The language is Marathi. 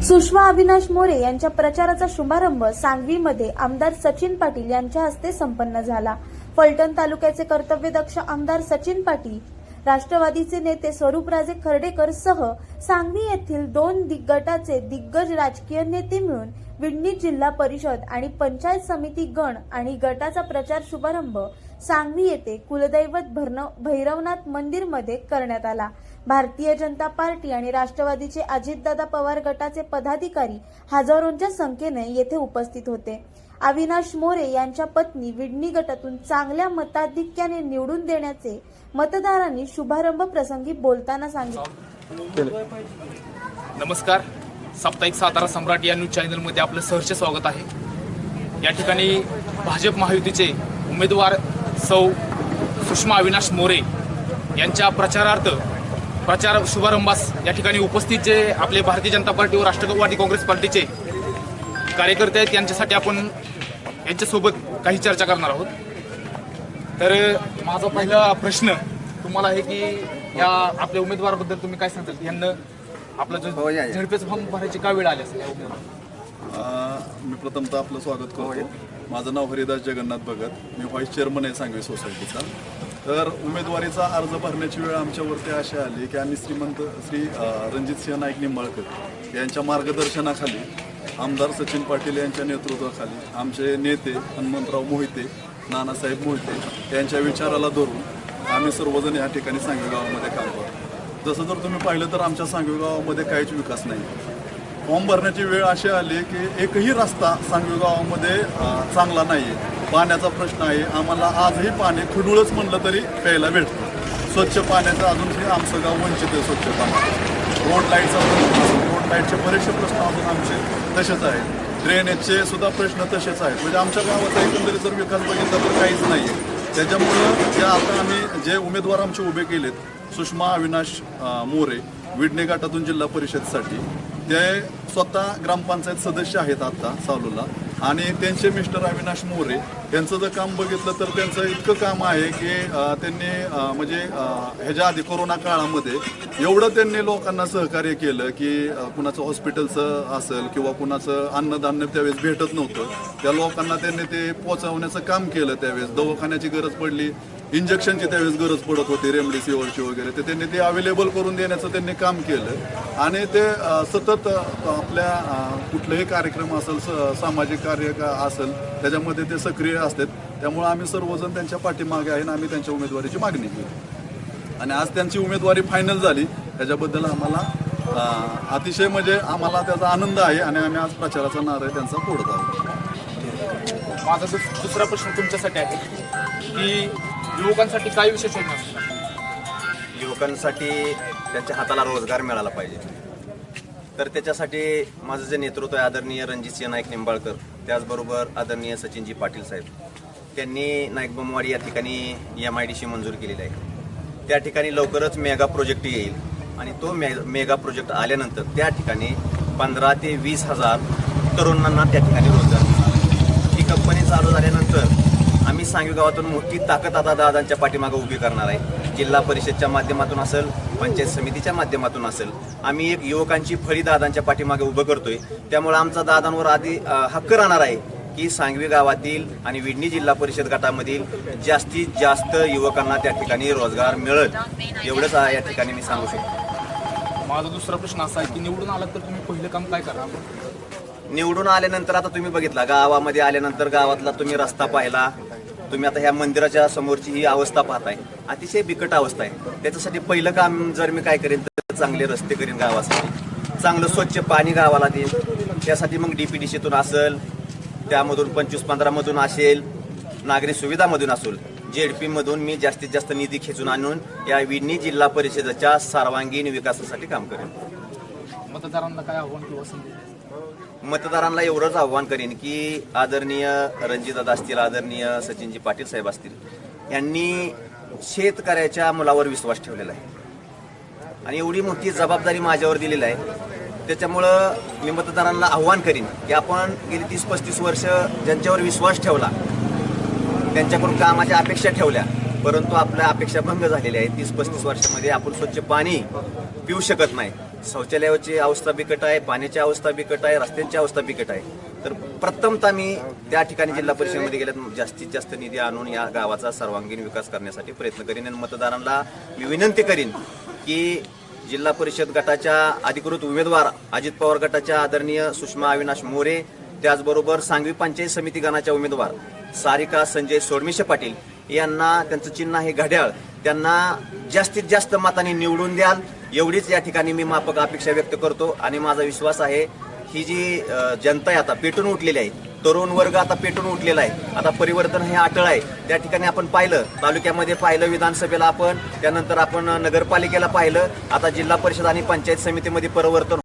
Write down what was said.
सुषमा अविनाश मोरे यांच्या प्रचाराचा शुभारंभ सांगवीमध्ये आमदार सचिन पाटील यांच्या हस्ते संपन्न झाला। फलटण तालुक्याचे कर्तव्यदक्ष आमदार सचिन पाटील, राष्ट्रवादीचे नेते स्वरूपराजे खर्डेकर सह सांगवी येथील 2 गटाचे दिग्गज राजकीय नेते मिळून विडणी जिल्हा परिषद आणि पंचायत समिती गण आणि गटाचा प्रचार शुभारंभ सांगवी येथे कुलदैवत भैरवनाथ मंदिर मध्ये करण्यात आला। भारतीय जनता पार्टी आणि राष्ट्रवादीचे अजितदादा पवार गटाचे पदाधिकारी हजारोंच्या संख्येने येथे उपस्थित होते। अविनाश मोरे यांच्या पत्नी विडणी गटातून चांगल्या मताधिक्याने निवडून देण्याचे मतदारांनी शुभारंभ प्रसंगी बोलताना सांगितले। नमस्कार, साप्ताहिक सातारा सम्राट या न्यूज चॅनलमध्ये आपलं सहर्ष स्वागत आहे। या ठिकाणी भाजप महायुतीचे उमेदवार सौ सुषमा अविनाश मोरे यांच्या प्रचार शुभारंभास या ठिकाणी उपस्थित जे आपले भारतीय जनता पार्टी व राष्ट्रवादी काँग्रेस पार्टीचे कार्यकर्ते आहेत यांच्यासाठी आपण यांच्यासोबत काही चर्चा करणार आहोत। तर माझा पहिला प्रश्न तुम्हाला आहे की या आपल्या उमेदवाराबद्दल तुम्ही काय सांगताल? यांना आपला जो झडपेचं फॉर्म भरायची का वेळ आली असेल? मी प्रथमतः आपलं स्वागत करतो। माझं नाव हरिदास जगन्नाथ भगत, मी व्हाईस चेअरमन आहे सांगवी सोसायटीचा। तर उमेदवारीचा अर्ज भरण्याची वेळ आमच्यावरती अशी आली की आम्ही श्री रणजितसिंह नाईक निंबाळकर यांच्या मार्गदर्शनाखाली, आमदार सचिन पाटील यांच्या नेतृत्वाखाली आमचे नेते हनुमंतराव मोहिते, नानासाहेब मोहिते यांच्या विचाराला धरून आम्ही सर्वजण या ठिकाणी सांगवी गावामध्ये काम करतो। जसं जर तुम्ही पाहिलं तर आमच्या सांगवी गावामध्ये काहीच विकास नाही। फॉर्म भरण्याची वेळ अशी आली की एकही रस्ता सांगवी गावामध्ये चांगला नाही आहे। पाण्याचा प्रश्न आहे, आम्हाला आजही पाणी खडूळच म्हणलं तरी प्यायला भेटतं। स्वच्छ पाण्याचं अजूनही आमचं गाव वंचित आहे स्वच्छ पाण्याचं। रोड लाईटचे बरेचसे प्रश्न अजून आमचे तसेच आहेत। ड्रेनेजचे सुद्धा प्रश्न तसेच आहेत। म्हणजे आमच्या गावाचा एकंदरीत जर विकास बघितला तर काहीच नाही आहे। त्याच्यामुळं जे आता आम्ही जे उमेदवार आमचे उभे केलेत, सुषमा अविनाश मोरे विडणे गटातून जिल्हा परिषदसाठी, ते स्वतः ग्रामपंचायत सदस्य आहेत आता सावलूला, आणि त्यांचे मिस्टर अविनाश मोरे यांचं जर काम बघितलं तर त्यांचं इतकं काम आहे की त्यांनी म्हणजे ह्याच्या आधी कोरोना काळामध्ये एवढं त्यांनी लोकांना सहकार्य केलं की कुणाचं हॉस्पिटलचं असेल किंवा कुणाचं अन्नधान्य त्यावेळेस भेटत नव्हतं, त्या लोकांना त्यांनी ते पोहोचवण्याचं काम केलं। त्यावेळेस दवाखान्याची गरज पडली, इंजेक्शनची त्यावेळेस गरज पडत होती, रेमडेसिवीरची वगैरे, तर त्यांनी ते अवेलेबल करून देण्याचं त्यांनी काम केलं। आणि ते सतत आपल्या कुठलेही कार्यक्रम असेल, सामाजिक कार्य असेल, त्याच्यामध्ये ते सक्रिय असतात। त्यामुळे आम्ही सर्वजण त्यांच्या पाठीमागे आहे आणि आम्ही त्यांच्या उमेदवारीची मागणी केली आणि आज त्यांची उमेदवारी फायनल झाली। त्याच्याबद्दल आम्हाला अतिशय म्हणजे आम्हाला त्याचा आनंद आहे आणि आम्ही आज प्रचाराचा नारळ त्यांचा फोडत आहोत। माझा दुसरा प्रश्न तुमच्यासाठी आहे की युवकांसाठी काय विशेष योजना असतात? युवकांसाठी त्यांच्या हाताला रोजगार मिळाला पाहिजे, तर त्याच्यासाठी माझं जे नेतृत्व आहे आदरणीय रणजितसिंह नाईक निंबाळकर, त्याचबरोबर आदरणीय सचिनजी पाटील साहेब, त्यांनी नाईकबमवाडी या ठिकाणी MIDC मंजूर केलेली आहे। त्या ठिकाणी लवकरच मेगा प्रोजेक्ट येईल आणि तो मेगा प्रोजेक्ट आल्यानंतर त्या ठिकाणी 15 ते 20 हजार तरुणांना त्या ठिकाणी रोजगार मिळणार। ही कंपनी चालू झाल्यानंतर आम्ही सांगवी गावातून मोठी ताकद आता दादांच्या पाठीमागे उभी करणार आहे। जिल्हा परिषदच्या माध्यमातून असेल, पंचायत समितीच्या माध्यमातून असेल, आम्ही एक युवकांची फळी दादांच्या पाठीमागे उभं करतोय। त्यामुळे आमचा दादांवर आधी हक्क राहणार आहे की सांगवी गावातील आणि विडणी जिल्हा परिषद गटामधील जास्तीत जास्त युवकांना त्या ठिकाणी रोजगार मिळेल, एवढंच या ठिकाणी मी सांगू शकतो। माझा दुसरा प्रश्न असा आहे की निवडून आलात तर तुम्ही पहिलं काम काय करा? निवडून आल्यानंतर आता तुम्ही बघितला, गावामध्ये आल्यानंतर गावातला तुम्ही रस्ता पाहिला, तुम्ही आता ह्या मंदिराच्या समोरची ही अवस्था पाहताय, अतिशय बिकट अवस्था आहे। त्याच्यासाठी पहिलं काम जर मी काय करेन तर चांगले रस्ते करीन गावासाठी, चांगलं स्वच्छ पाणी गावाला देईन। त्यासाठी मग DPDCतून असेल, त्यामधून 25-15 मधून असेल, नागरी सुविधामधून असेल, JDP मधून मी जास्तीत जास्त निधी खेचून आणून या विडणी जिल्हा परिषदेच्या सर्वांगीण विकासासाठी काम करेन। मतदारांना काय आव्हान किंवा संदेश? मतदारांना एवढंच आव्हान करेन की आदरणीय रणजितदादा असतील, आदरणीय सचिनजी पाटील साहेब असतील, यांनी शेतकऱ्याच्या मुलावर विश्वास ठेवलेला आहे आणि एवढी मोठी जबाबदारी माझ्यावर दिलेली आहे। त्याच्यामुळं मी मतदारांना आव्हान करीन की आपण गेली 30-35 वर्ष ज्यांच्यावर विश्वास ठेवला, त्यांच्याकडून कामाच्या अपेक्षा ठेवल्या, परंतु आपल्या अपेक्षा भंग झालेल्या आहेत। 30-35 वर्षामध्ये आपण स्वच्छ पाणी पिऊ शकत नाही। शौचालयाची अवस्था बिकट आहे, पाण्याची अवस्था बिकट आहे, रस्त्यांची अवस्था बिकट आहे. तर प्रथमतः मी त्या ठिकाणी जिल्हा परिषदेमध्ये गेल्यात जास्तीत जास्त निधी आणून या गावाचा सर्वांगीण विकास करण्यासाठी प्रयत्न करीन आणि मतदारांना मी विनंती करीन की जिल्हा परिषद गटाच्या अधिकृत उमेदवार अजित पवार गटाच्या आदरणीय सुषमा अविनाश मोरे, त्याचबरोबर सांगवी पंचायत समिती गणाच्या उमेदवार सारिका संजय सोडमिशे पाटील यांना, त्यांचं चिन्ह आहे घड्याळ, त्यांना जास्तीत जास्त मतांनी निवडून द्याल एवढीच या ठिकाणी मी माफक अपेक्षा व्यक्त करतो. आणि माझा विश्वास आहे ही जी जनता आहे आता पेटून उठलेली आहे, तरुण वर्ग आता पेटून उठलेला आहे, आता परिवर्तन हे अटळ आहे. त्या ठिकाणी आपण पाहिलं, तालुक्यामध्ये पाहिलं, विधानसभेला आपण, त्यानंतर आपण नगरपालिकेला पाहिलं, आता जिल्हा परिषद आणि पंचायत समितीमध्ये परिवर्तन